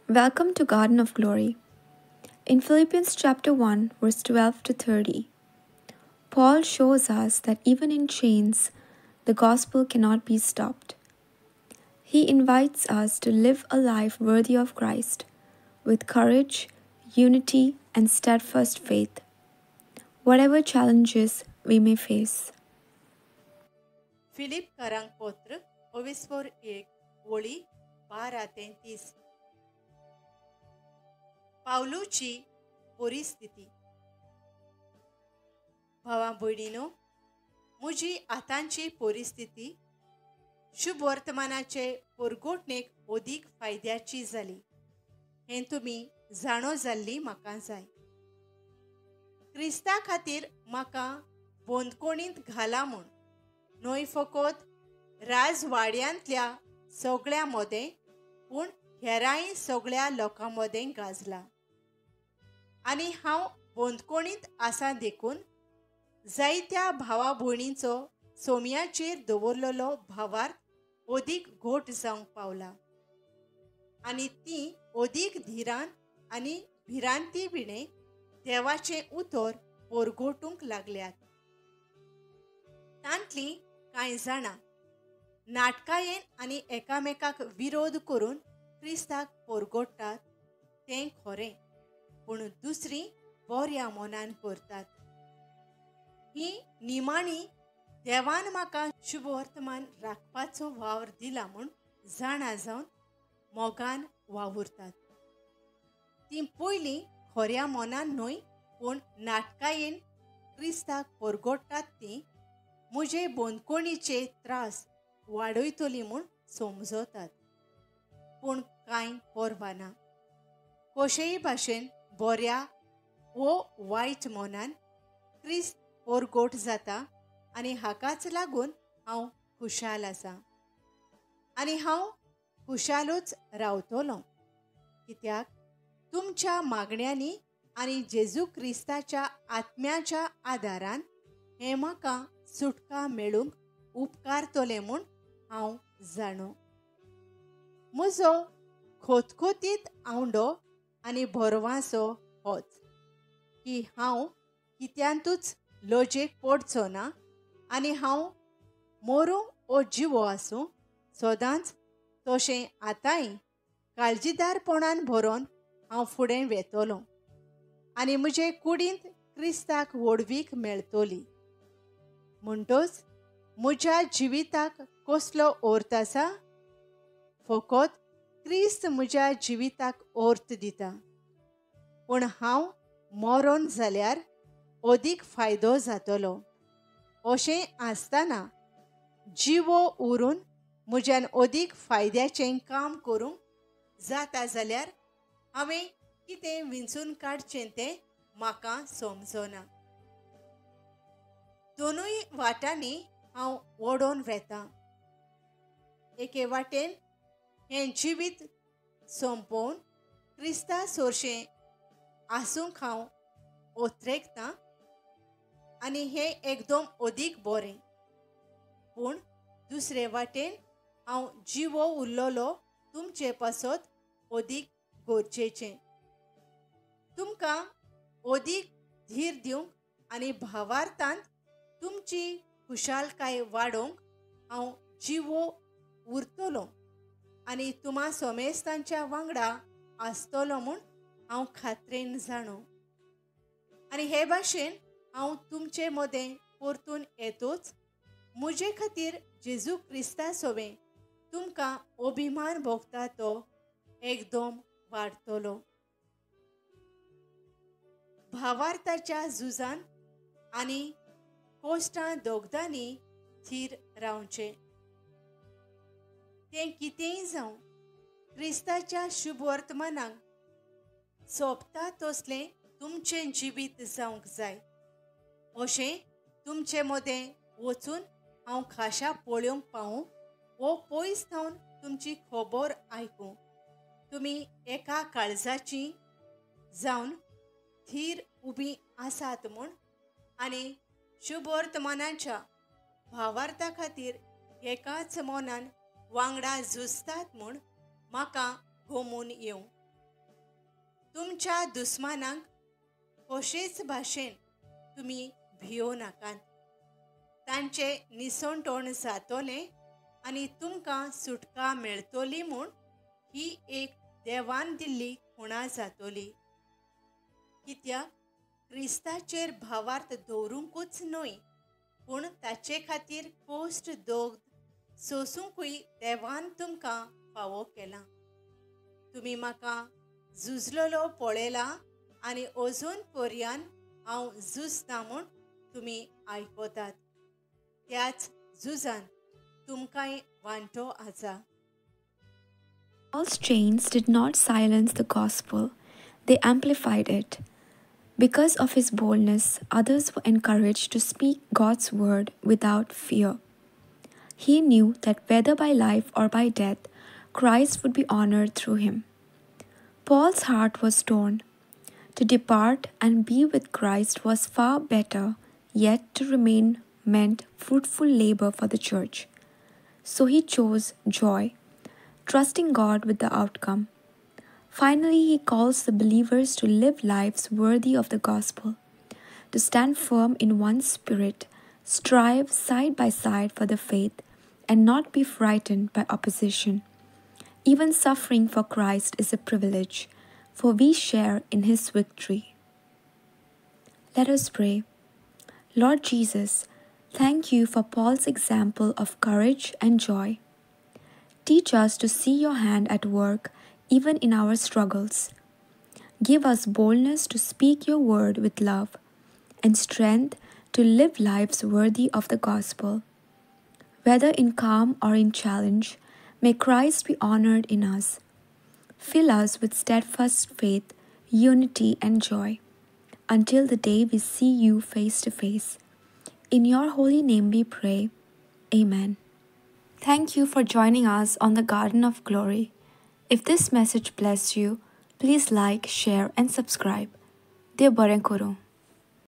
Welcome to Garden of Glory. In Philippians chapter 1, verse 12 to 30, Paul shows us that even in chains, the gospel cannot be stopped. He invites us to live a life worthy of Christ, with courage, unity, and steadfast faith, whatever challenges we may face. फिलिप करांक पत्र 21 ओळी 12-30. पावलूची परिस्थिती. भावा भयणीनो, म्हजी आतांची परिस्थिती शुभ वर्तमानाचे परगोटणेक अदीक फायद्याची जाली हें तुमी जाणो जाल्ली म्हाका जाय. क्रिस्ता खातीर म्हाका बंदकोणींत घाला म्हूण न्हय फकत राजवाड्यांतल्या सगळ्या मदें पूण हेरांय सगळ्या लोकां मदें गाजला. आनी हांव बंदकोणींत आसा देखून जायत्या भावा भयणींचो सोमयाचेर दवरलेलो भावार्थ अदीक घोट जावंक पावला आनी तीं अदीक धिरान आनी भिरांतीविणे देवाचें उतर परगोटूंक लागल्यात. तांतलीं कांय जाणां नाटकायेन आनी एकामेकाक विरोध करून क्रिस्ताक परगोडटात तें खरें, पूण दुसरीं बऱ्या मोनान करतात. ही निमाणी देवान म्हाका शुभ वर्तमान राखपाचो वावर दिला म्हूण जाणा जावन मोगान वावुरतात. तीं पयलीं खऱ्या मोनान न्हय पूण नाटकायेन क्रिस्ताक परगोडटात तीं म्हजे बंदकोणीचे त्रास वाडयतलीं म्हूण समजतात. पूण कांय परवाना. कशेय भाशेन बऱ्या वो वायट मोनान क्रिस्त परगोट जाता आनी हाकाच लागून हांव खुशाल आसां. आनी हांव खुशालूच रावतलों, कित्याक तुमच्या मागण्यांनी आनी जेजू क्रिस्ताच्या आत्म्याच्या आदारान हें म्हाका सुटका मेळूंक उपकारतलें म्हूण हांव जाणो. म्हजो खोतखोतीत आवंडो आनी भरवासो होच की हांव कित्यांतूच लजेक पडचो ना आनी हांव मरूं ओ जिवो आसूं सदांच तशें आतांय काळजीदारपणान भरोन हांव फुडें वेतलों आनी म्हजे कुडींत क्रिस्ताक व्हडवीक मेळटली. म्हणटच म्हज्या जिविताक कसलो अर्थ आसा? फकत क्रिस्त म्हज्या जिविताक अर्थ दिता. पूण हांव मरोन जाल्यार अदीक फायदो जातलो. अशें आसतना जिवो उरून म्हज्यान अदीक फायद्याचें काम करूंक जाता जाल्यार हांवें कितें विंचून काडचें तें म्हाका समजना. दोनूय वाटांनी हांव ओडोन वेतां. एके वाटेन हें जिवीत संपोवन क्रिस्ता सोरशें आसूंक हांव ओत्रेकतां आनी हें एकदम अदीक बरें. पूण दुसरे वाटेन हांव जिवो उरलोलो तुमचे पासत अदीक गरजेचें. तुमकां अदीक धीर दिवंक आनी भावार्थांत तुमची खुशालकाय वाडोवंक हांव जिवो उरतलों आनी तुम्हा सोमेस्तांच्या वांगडा आसतलों म्हूण हांव खात्रेन जाणो. आनी हे भाशेन हांव तुमचे मदें परतून येतोच म्हजे खातीर जेजू क्रिस्ता सोबें तुमकां अभिमान भोगता तो एकदम वाडतलो. भावार्थाच्या झुजान आनी कोश्टां दोगदांनी थीर रावचें. तें कितेंय जावं क्रिस्ताच्या शुभ वर्तमानाक सोबता तसलें तुमचें जिवीत जावंक जाय. अशें तुमचे मदें वचून हांव खाशा पळोवंक पावूं वो पयस थावन तुमची खबर आयकूं. तुमी एका काळजाची जावन थीर उबीं आसात म्हूण आनी शुभ वर्तमानाच्या भावार्था खातीर एकाच मोनान वांगडा झुजतात म्हूण म्हाका घुमून येवं. तुमच्या दुस्मानांक होशेच भाशेन तुमी भियो नाकात. तांचे निसंतोण जातोलें आनी तुमकां सुटका मेळटली म्हूण ही एक देवान दिल्ली खुणा जातली. कित्याक क्रिस्ताचेर भावार्थ दवरूंकूच न्हय, पूण ताचे खातीर कोश्ट दोग सोंसूंकूय देवान तुमकां फावो केला. तुमी म्हाका झुजलोलो पळयला आनी अजून पर्यान हांव झुजता म्हूण तुमी आयकतात. त्याच झुजान तुमकांय वांटो आसा. Paul's chains did not silence the gospel, they amplified it. Because of his boldness, others were encouraged to speak God's word without fear. He knew that whether by life or by death, Christ would be honored through him. Paul's heart was torn. To depart and be with Christ was far better, yet to remain meant fruitful labor for the church. So he chose joy, trusting God with the outcome. Finally, he calls the believers to live lives worthy of the gospel, to stand firm in one spirit, strive side by side for the faith, and not be frightened by opposition. Even suffering for Christ is a privilege, for we share in his victory. Let us pray. Lord Jesus, thank you for Paul's example of courage and joy. Teach us to see your hand at work even in our struggles. Give us boldness to speak your word with love and strength to live lives worthy of the gospel. Whether in calm or in challenge, may Christ be honored in us. Fill us with steadfast faith, unity, and joy until the day we see you face to face. In your holy name we pray. Amen. Thank you for joining us on the Garden of Glory. If this message blessed you, please like, share, and subscribe. Dear Baren Koro.